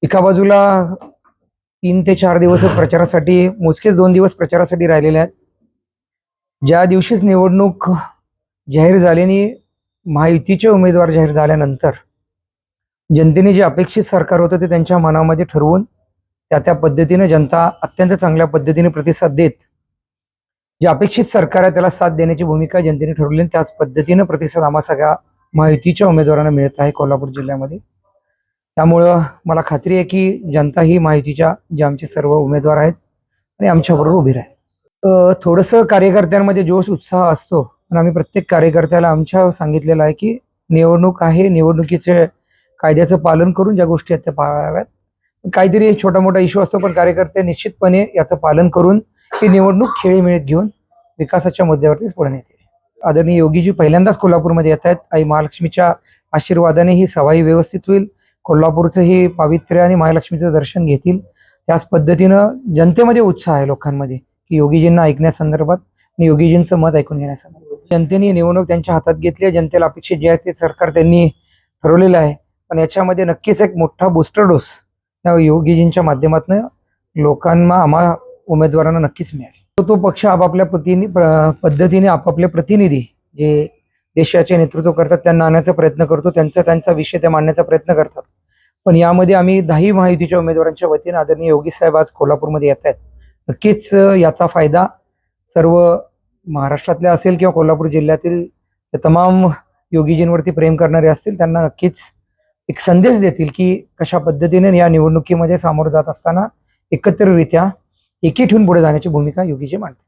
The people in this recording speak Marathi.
एका बाजूला 3 ते 4 दिवसच प्रचारासाठी, मोजकेच 2 दिवस प्रचारासाठी राहिलेले आहेत. ज्या दिवशीच निवडणूक जाहीर झाल्याने, महायुतीचे उमेदवार जाहीर झाल्यानंतर जनतेने जे अपेक्षित सरकार होतं ते त्यांच्या मनामध्ये ठरवून त्या पद्धतीने जनता अत्यंत चांगल्या पद्धतीने प्रतिसाद देत, जे अपेक्षित सरकार आहे त्याला साथ देण्याची भूमिका जनतेने ठरवली. त्याच पद्धतीने प्रतिसाद आम्हा सगळ्या महायुतीच्या उमेदवारांना मिळत आहे कोल्हापूर जिल्ह्यामध्ये. त्यामुळं मला खात्री आहे की जनता ही महायुतीच्या जे आमचे सर्व उमेदवार आहेत आणि आमच्याबरोबर उभी राहील. थोडंसं कार्यकर्त्यांमध्ये जोश उत्साह असतो, पण आम्ही प्रत्येक कार्यकर्त्याला आमच्या सांगितलेलं आहे की निवडणूक आहे, निवडणुकीचे कायद्याचं पालन करून ज्या गोष्टी आहेत त्या पाळाव्यात. काहीतरी छोटा मोठा इश्यू असतो, पण कार्यकर्ते निश्चितपणे याचं पालन करून ही निवडणूक खेळीमेळीत घेऊन विकासाच्या मुद्द्यावरतीच पुढे नेते. आदरणीय योगीजी पहिल्यांदाच कोल्हापूरमध्ये येत आहेत. आई महालक्ष्मीच्या आशीर्वादाने ही सवाई व्यवस्थित होईल. कोल्हापूरचं ही पावित्र्य आणि महालक्ष्मीचं दर्शन घेतील. त्याच पद्धतीनं जनतेमध्ये उत्साह आहे लोकांमध्ये की योगीजींना ऐकण्यासंदर्भात आणि योगीजींचं मत ऐकून घेण्यासंदर्भात. जनतेने निवडणूक त्यांच्या हातात घेतली आहे. जनतेला अपेक्षित जे आहे ते सरकार त्यांनी ठरवलेलं आहे, पण याच्यामध्ये नक्कीच एक मोठा बूस्टर डोस या योगीजींच्या माध्यमातून लोकांना, आम्हा उमेदवारांना नक्कीच मिळेल. तो पक्ष आपापल्या पद्धतीने आपापले प्रतिनिधी जे देशाचे नेतृत्व करतात त्यांना आणण्याचा प्रयत्न करतो, त्यांचा विषय ते मांडण्याचा प्रयत्न करतात. पण यामध्ये आम्ही 10 महायुतीच्या उमेदवारांच्या वतीने आदरणीय योगी साहेब आज कोल्हापूरमध्ये येत आहेत. नक्कीच याचा फायदा सर्व महाराष्ट्रातल्या असेल किंवा कोल्हापूर जिल्ह्यातील तमाम योगीजींवरती प्रेम करणारे असतील त्यांना नक्कीच एक संदेश देतील की कशा पद्धतीने या निवडणुकीमध्ये सामोरं जात असताना एकत्रितरित्या एकी ठेवून पुढे जाण्याची भूमिका योगीजी मांडतील.